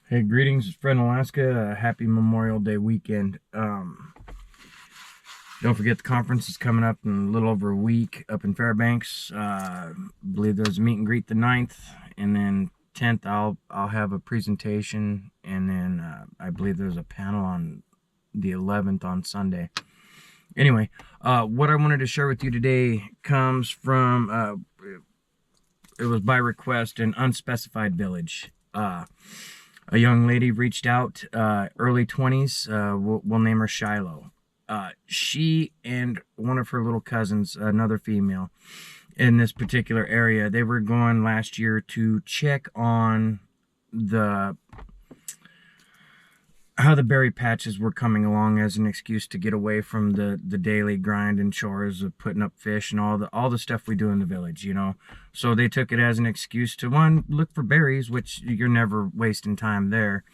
Hey, greetings, it's Fred in Alaska. Happy Memorial Day weekend. Don't forget the conference is coming up in a little over a week up in Fairbanks. I believe there's a meet and greet the 9th, and then 10th I'll have a presentation, and then I believe there's a panel on the 11th on Sunday. Anyway, what I wanted to share with you today comes from it was by request, an unspecified village. A young lady reached out, early 20s. We'll name her Shiloh. She and one of her little cousins, another female, in this particular area, they were going last year to check on the how the berry patches were coming along as an excuse to get away from the daily grind and chores of putting up fish and all the stuff we do in the village, you know. So they took it as an excuse to, one, look for berries, which you're never wasting time there,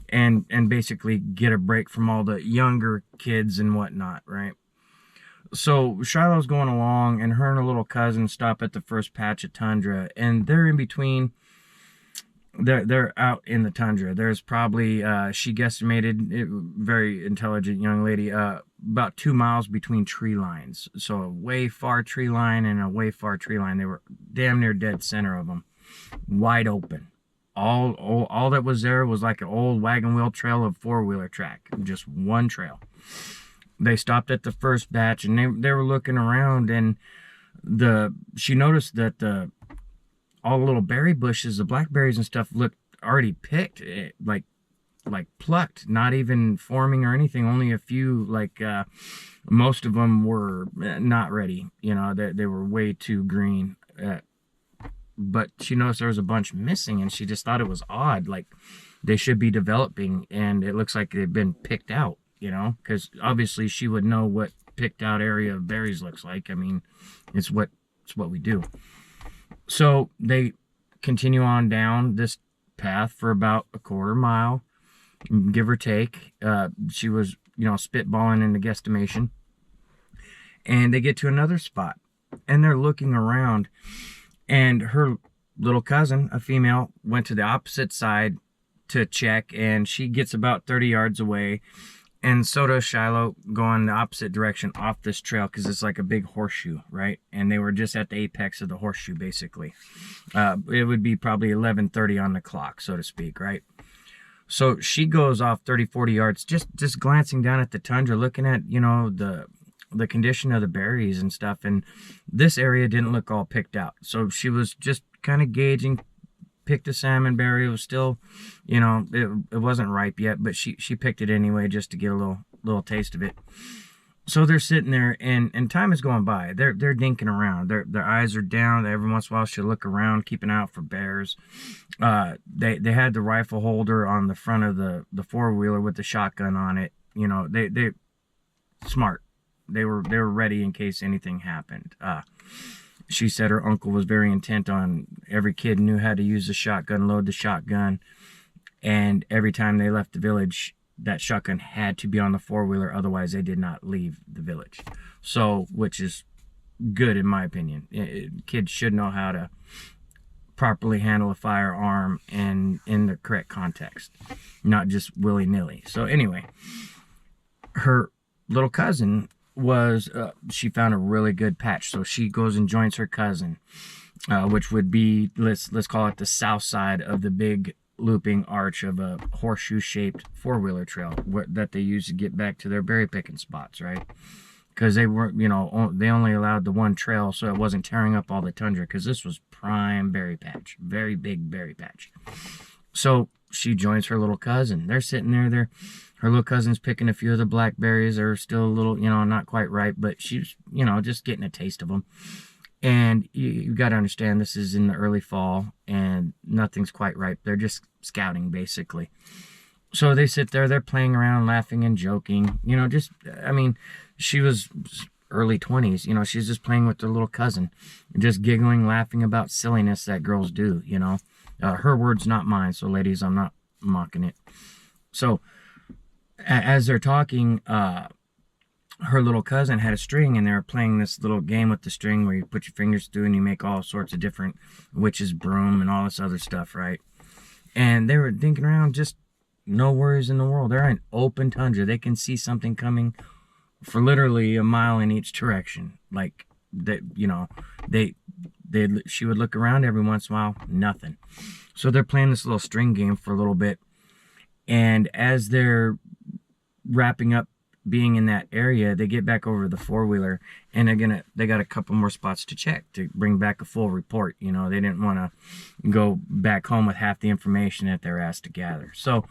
and basically get a break from all the younger kids and whatnot, right? So Shiloh's going along, and her and her little cousin stop at the first patch of tundra, and they're in between. They're out in the tundra. There's probably, she guesstimated, very intelligent young lady, about 2 miles between tree lines. So a way far tree line and a way far tree line. They were damn near dead center of them, wide open. All that was there was like an old wagon wheel trail of four-wheeler track, just one trail. They stopped at the first batch, and they were looking around, and she noticed that all the little berry bushes, the blackberries and stuff, looked already picked, like plucked, not even forming or anything. Only a few, most of them were not ready. You know, they were way too green. But she noticed there was a bunch missing, and she just thought it was odd. Like, they should be developing, and it looks like they've been picked out. You know, because obviously she would know what picked out area of berries looks like. I mean, it's what we do. So they continue on down this path for about a quarter mile, give or take. She was, spitballing in the guesstimation. And they get to another spot, and they're looking around. And her little cousin, a female, went to the opposite side to check, and she gets about 30 yards away. And so does Shiloh, going the opposite direction off this trail, because it's like a big horseshoe, right? And they were just at the apex of the horseshoe, basically. It would be probably 11:30 on the clock, so to speak, right? So she goes off 30, 40 yards, just glancing down at the tundra, looking at, the condition of the berries and stuff. And this area didn't look all picked out. So she was just kind of gauging, picked a salmon berry. It was still, it wasn't ripe yet, but she picked it anyway just to get a little taste of it. So they're sitting there, and time is going by. They're dinking around. Their eyes are down. Every once in a while she'll look around, keeping out for bears. They had the rifle holder on the front of the four-wheeler with the shotgun on it. They smart. They were ready in case anything happened. She said her uncle was very intent on every kid knew how to use the shotgun, load the shotgun, and every time they left the village, that shotgun had to be on the four-wheeler, otherwise they did not leave the village. So, which is good in my opinion. Kids should know how to properly handle a firearm and in the correct context, not just willy-nilly. So anyway, her little cousin she found a really good patch, so she goes and joins her cousin, which would be, let's call it the south side of the big looping arch of a horseshoe shaped four-wheeler trail that they use to get back to their berry picking spots, right? Because they weren't, they only allowed the one trail, so it wasn't tearing up all the tundra, because this was prime berry patch, very big berry patch. So she joins her little cousin. They're sitting there. Her little cousin's picking a few of the blackberries. They're still a little, not quite ripe, but she's, just getting a taste of them. And you got to understand, this is in the early fall, and nothing's quite ripe. They're just scouting, basically. So they sit there. They're playing around, laughing and joking. She was early 20s. She's just playing with her little cousin, just giggling, laughing about silliness that girls do, Her words, not mine. So, ladies, I'm not mocking it. So as they're talking, her little cousin had a string, and they were playing this little game with the string where you put your fingers through and you make all sorts of different witch's broom and all this other stuff, right? And they were dinking around, just no worries in the world. They're in open tundra. They can see something coming for literally a mile in each direction. Like, they, you know, she would look around every once in a while, nothing. So they're playing this little string game for a little bit. And as they're wrapping up being in that area, they get back over the four-wheeler, and they got a couple more spots to check to bring back a full report. You know, they didn't want to go back home with half the information that they're asked to gather. So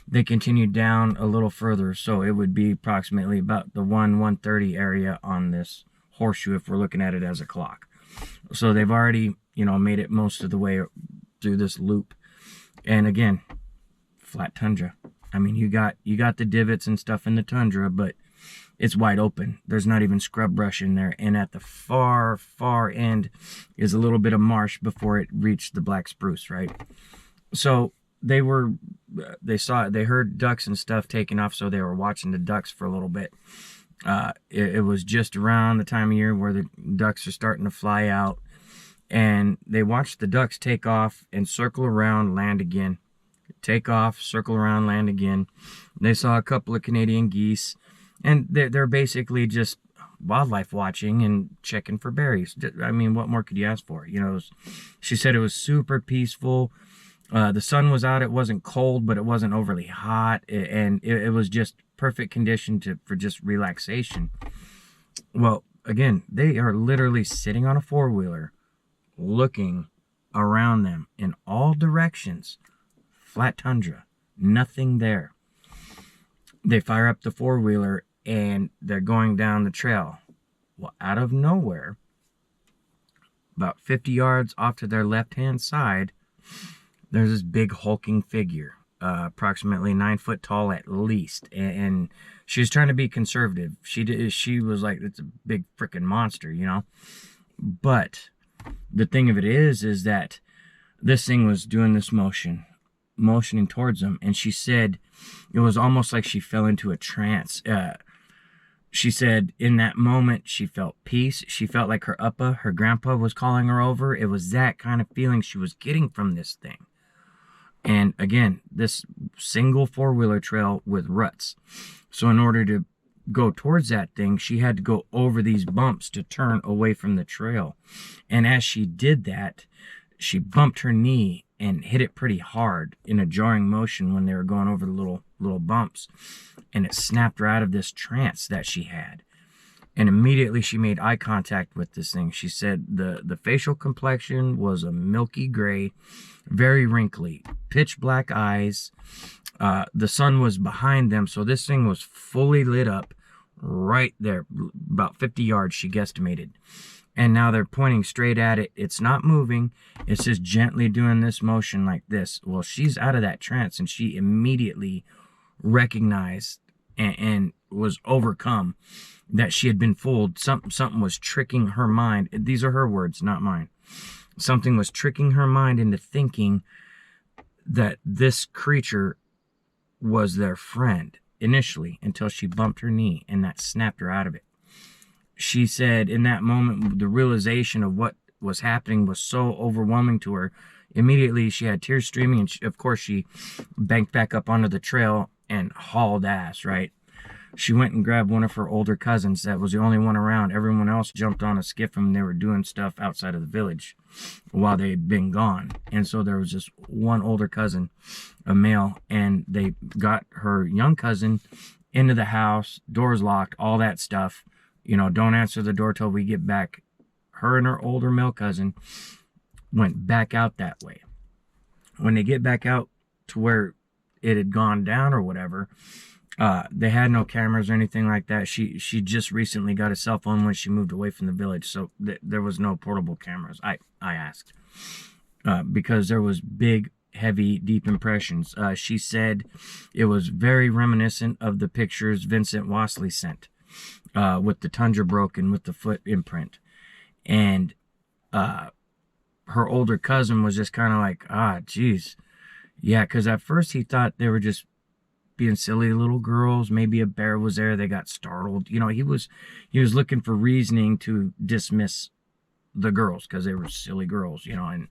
they continued down a little further. So it would be approximately about the 1:30 area on this horseshoe if we're looking at it as a clock. So they've already, you know, made it most of the way through this loop. And again, flat tundra. I mean, you got the divots and stuff in the tundra, but it's wide open. There's not even scrub brush in there. And at the far, far end is a little bit of marsh before it reached the black spruce, right? So they heard ducks and stuff taking off, so they were watching the ducks for a little bit. It was just around the time of year where the ducks are starting to fly out, and they watched the ducks take off and circle around, land again. Take off, circle around, land again. They saw a couple of Canadian geese, and they're basically just wildlife watching and checking for berries. I mean, what more could you ask for? You know, she said it was super peaceful. The sun was out. It wasn't cold, but it wasn't overly hot, and it was just perfect condition for just relaxation. Well, again, they are literally sitting on a four-wheeler, looking around them in all directions. Flat tundra, nothing there. They fire up the four-wheeler, and they're going down the trail. Well, out of nowhere, about 50 yards off to their left-hand side, there's this big hulking figure, approximately 9 foot tall at least. And she was trying to be conservative. She was like, it's a big freaking monster, you know. But the thing of it is that this thing was doing this motioning towards them, and she said it was almost like she fell into a trance. She said in that moment she felt peace. She felt like her grandpa was calling her over. It was that kind of feeling she was getting from this thing. And again, this single four-wheeler trail with ruts. So in order to go towards that thing, she had to go over these bumps to turn away from the trail. And as she did that, she bumped her knee and hit it pretty hard in a jarring motion when they were going over the little bumps. And it snapped her out of this trance that she had. And immediately she made eye contact with this thing. She said the facial complexion was a milky gray, very wrinkly, pitch black eyes. The sun was behind them, so this thing was fully lit up right there, about 50 yards, she guesstimated. And now they're pointing straight at it. It's not moving. It's just gently doing this motion like this. Well, she's out of that trance, and she immediately recognized and was overcome that she had been fooled. Something was tricking her mind. These are her words, not mine. Something was tricking her mind into thinking that this creature was their friend initially, until she bumped her knee, and that snapped her out of it. She said in that moment, the realization of what was happening was so overwhelming to her. Immediately, she had tears streaming, and of course, she banked back up onto the trail and hauled ass, right? She went and grabbed one of her older cousins. That was the only one around. Everyone else jumped on a skiff, and they were doing stuff outside of the village while they had been gone. And so there was just one older cousin, a male, and they got her young cousin into the house, doors locked, all that stuff. You know, don't answer the door till we get back. Her and her older male cousin went back out that way. When they get back out to where it had gone down or whatever, they had no cameras or anything like that. She just recently got a cell phone when she moved away from the village, so there was no portable cameras. I asked because there was big, heavy, deep impressions. She said it was very reminiscent of the pictures Vincent Wassley sent. With the tundra broken, with the foot imprint. And her older cousin was just kind of like, geez. Yeah, because at first he thought they were just being silly little girls. Maybe a bear was there. They got startled. You know, he was looking for reasoning to dismiss the girls because they were silly girls, you know, and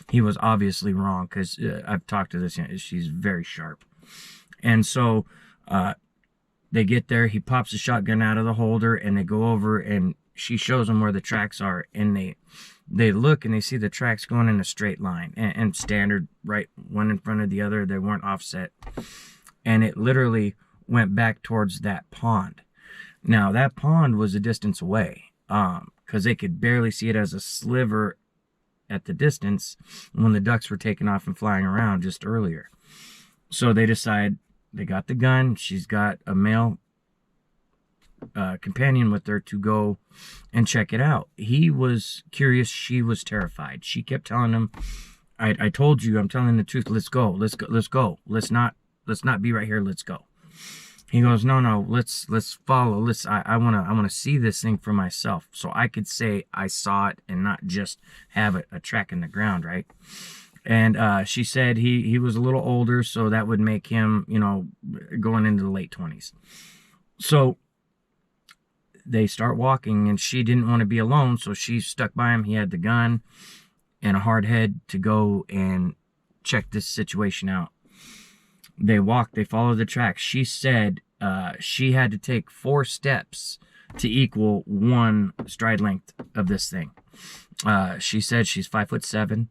he was obviously wrong because I've talked to this, she's very sharp. And so they get there, he pops the shotgun out of the holder, and they go over, and she shows them where the tracks are, and they look and they see the tracks going in a straight line, and standard, right, one in front of the other. They weren't offset, and it literally went back towards that pond. Now that pond was a distance away, because they could barely see it as a sliver at the distance when the ducks were taking off and flying around just earlier. So they decide, they got the gun, she's got a male companion with her to go and check it out. He was curious, she was terrified. She kept telling him, I told you, I'm telling the truth, let's go, let's go, let's not be right here, let's go. He goes, no, let's follow, I want to see this thing for myself, so I could say I saw it and not just have a track in the ground, right? And she said he was a little older, so that would make him, going into the late 20s. So they start walking, and she didn't want to be alone, so she stuck by him. He had the gun and a hard head to go and check this situation out. They walk, they follow the tracks. She said she had to take 4 steps to equal 1 stride length of this thing. She said she's 5'7",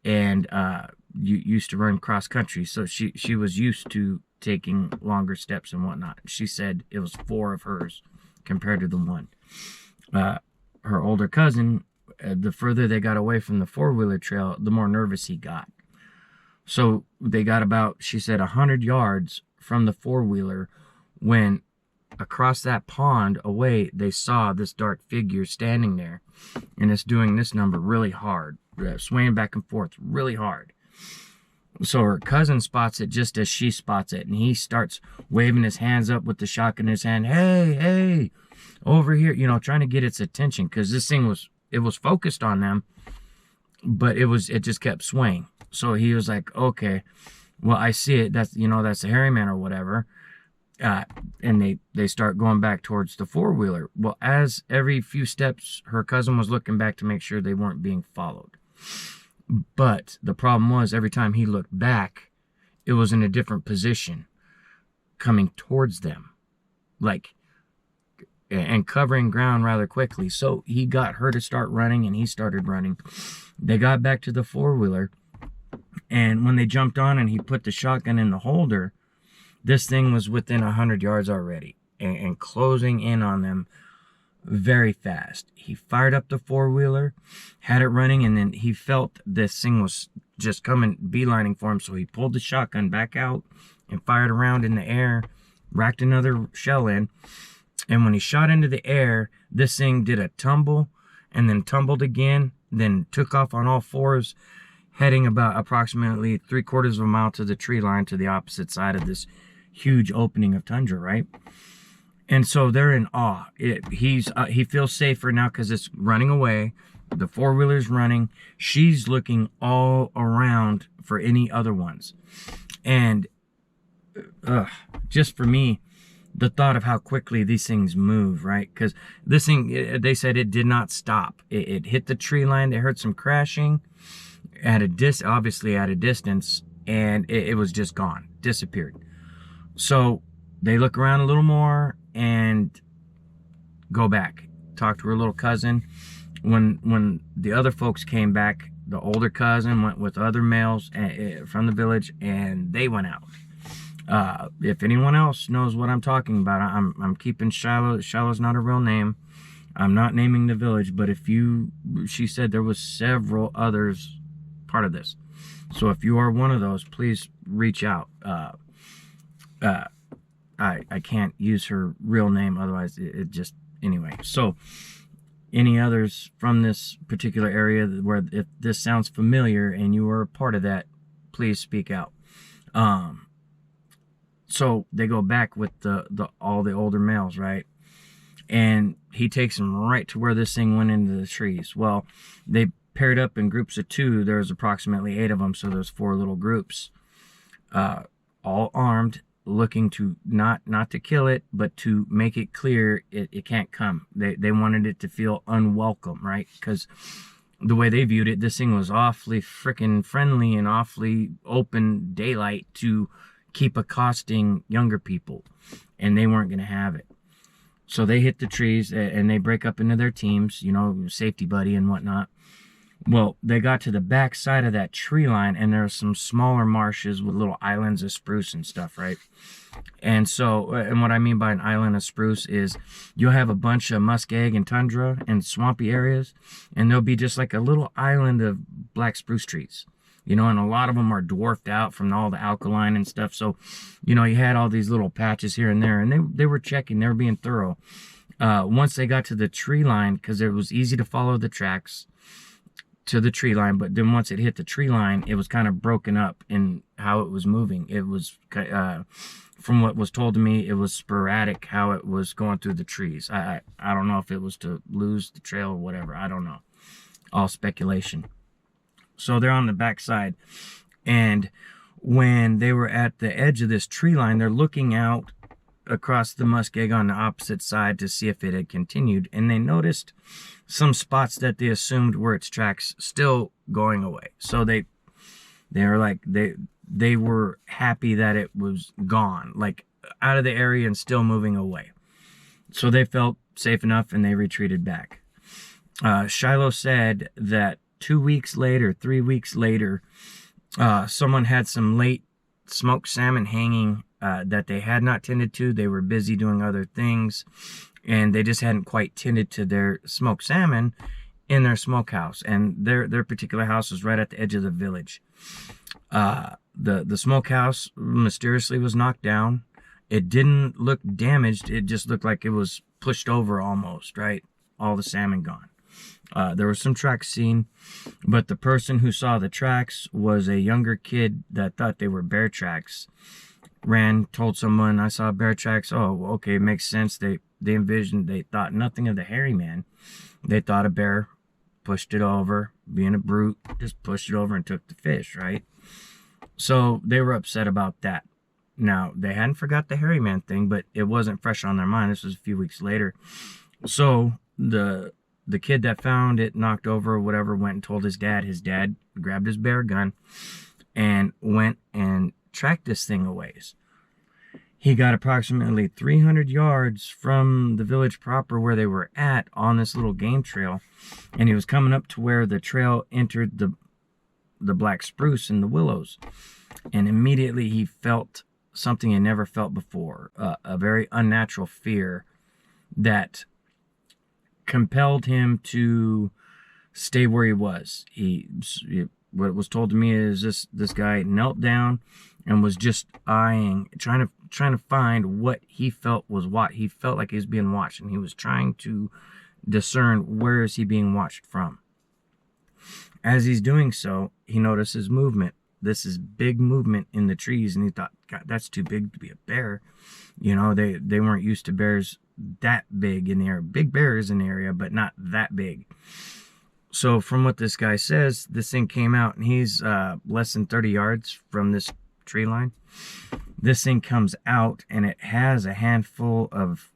and used to run cross country, so she was used to taking longer steps and whatnot. She said it was 4 of hers compared to the 1. Her older cousin, the further they got away from the 4-wheeler trail, the more nervous he got. So they got about, she said, 100 yards from the 4-wheeler when across that pond away, they saw this dark figure standing there, and it's doing this number really hard, swaying back and forth really hard. So her cousin spots it just as she spots it, and he starts waving his hands up with the shotgun in his hand. Hey, over here, trying to get its attention, because this thing was focused on them, but it just kept swaying. So he was like, okay, well, I see it. That's the hairy man or whatever. And they start going back towards the 4-wheeler. Well, as every few steps, her cousin was looking back to make sure they weren't being followed. But the problem was, every time he looked back, it was in a different position, coming towards them, and covering ground rather quickly. So he got her to start running, and he started running. They got back to the 4-wheeler, and when they jumped on and he put the shotgun in the holder, this thing was within 100 yards already, and closing in on them very fast. He fired up the 4-wheeler, had it running, and then he felt this thing was just coming, beelining for him, so he pulled the shotgun back out and fired around in the air, racked another shell in, and when he shot into the air, this thing did a tumble, and then tumbled again, then took off on all 4s, heading about approximately 3/4 of a mile to the tree line to the opposite side of this huge opening of tundra, right? And so they're in awe. He feels safer now because it's running away. The 4-wheeler's running. She's looking all around for any other ones. And just for me, the thought of how quickly these things move, right? Because this thing, they said it did not stop. It hit the tree line. They heard some crashing obviously at a distance, and it was just gone, disappeared. So they look around a little more and go back, talk to her little cousin. When the other folks came back, the older cousin went with other males from the village, and they went out. If anyone else knows what I'm talking about, I'm keeping Shiloh. Shiloh's not a real name. I'm not naming the village, but she said there was several others part of this. So if you are one of those, please reach out. I can't use her real name, otherwise it just, anyway. So any others from this particular area where, if this sounds familiar and you are a part of that, please speak out. So they go back with all the older males, right? And he takes them right to where this thing went into the trees. Well, they paired up in groups of 2. There's approximately 8 of them, so there's 4 little groups, all armed, looking to not to kill it, but to make it clear it can't come. They wanted it to feel unwelcome, right? Because the way they viewed it, this thing was awfully freaking friendly and awfully open daylight to keep accosting younger people, and they weren't going to have it. So they hit the trees and they break up into their teams, you know, safety buddy and whatnot. Well, they got to the back side of that tree line, and there are some smaller marshes with little islands of spruce and stuff, right? And so, and what I mean by an island of spruce is you'll have a bunch of muskeg and tundra and swampy areas, and there'll be just like a little island of black spruce trees, you know, and a lot of them are dwarfed out from all the alkaline and stuff. So, you know, you had all these little patches here and there, and they were checking, they were being thorough. Once they got to the tree line, because it was easy to follow the tracks to the tree line, but then once it hit the tree line, it was kind of broken up in how it was moving. It was, from what was told to me, it was sporadic how it was going through the trees. I don't know if it was to lose the trail or whatever. I don't know. All speculation. So they're on the back side, and when they were at the edge of this tree line, they're looking out across the muskeg on the opposite side to see if it had continued, and they noticed some spots that they assumed were its tracks still going away. So they were like, they were happy that it was gone, like out of the area and still moving away. So they felt safe enough and they retreated back. Shiloh said that 2 weeks later, 3 weeks later, someone had some late smoked salmon hanging that they had not tended to. They were busy doing other things, and they just hadn't quite tended to their smoked salmon in their smokehouse. And their particular house was right at the edge of the village. The smokehouse mysteriously was knocked down. It didn't look damaged. It just looked like it was pushed over almost, right? All the salmon gone. There were some tracks seen, but the person who saw the tracks was a younger kid that thought they were bear tracks. Ran, told someone, I saw bear tracks. Oh, okay, makes sense. They envisioned, they thought nothing of the hairy man. They thought a bear pushed it over, being a brute, just pushed it over and took the fish, right? So they were upset about that. Now, they hadn't forgot the hairy man thing, but it wasn't fresh on their mind. This was a few weeks later. So the kid that found it knocked over or whatever went and told his dad. His dad grabbed his bear gun and went and tracked this thing a ways. He got approximately 300 yards from the village proper where they were at on this little game trail, and he was coming up to where the trail entered the black spruce and the willows, and immediately he felt something he never felt before, a very unnatural fear that compelled him to stay where he was. What was told to me is this guy knelt down and was just eyeing, trying to find what he felt was what. He felt like he was being watched, and he was trying to discern where is he being watched from. As he's doing so, he notices movement. This is big movement in the trees, and he thought, God, that's too big to be a bear. You know, they weren't used to bears that big in the area. Big bears in the area, but not that big. So from what this guy says, this thing came out, and he's less than 30 yards from this tree line. This thing comes out, and it has a handful of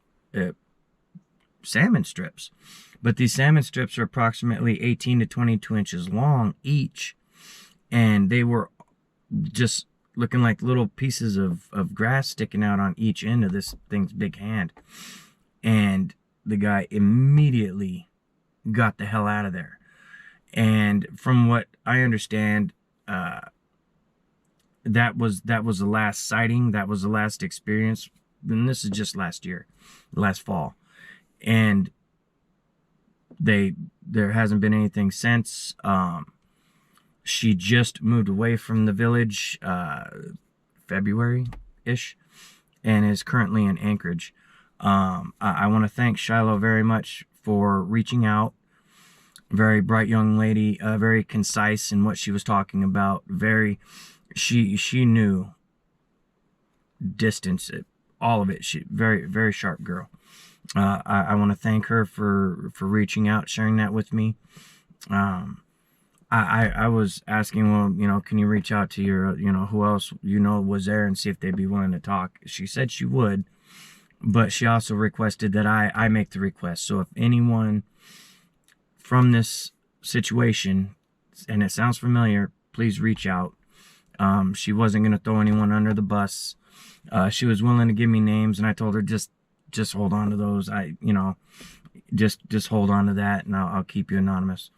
salmon strips. But these salmon strips are approximately 18 to 22 inches long each. And they were just looking like little pieces of grass sticking out on each end of this thing's big hand. And the guy immediately got the hell out of there. And from what I understand, that was the last sighting. That was the last experience. And this is just last year, last fall. And there hasn't been anything since. She just moved away from the village February-ish and is currently in Anchorage. I want to thank Shiloh very much for reaching out. Very bright young lady, very concise in what she was talking about. She knew distance, all of it. She very sharp girl. I want to thank her for reaching out, sharing that with me. I was asking, well, you know, can you reach out to your, you know, who else you know was there and see if they'd be willing to talk. She said she would, but she also requested that I make the request. So if anyone from this situation, and it sounds familiar, please reach out. She wasn't gonna throw anyone under the bus. She was willing to give me names, and I told her just hold on to those. Just hold on to that, and I'll keep you anonymous.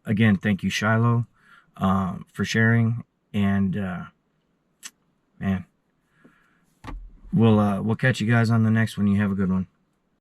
Again, thank you, Shiloh, for sharing, and man, we'll catch you guys on the next one. You have a good one.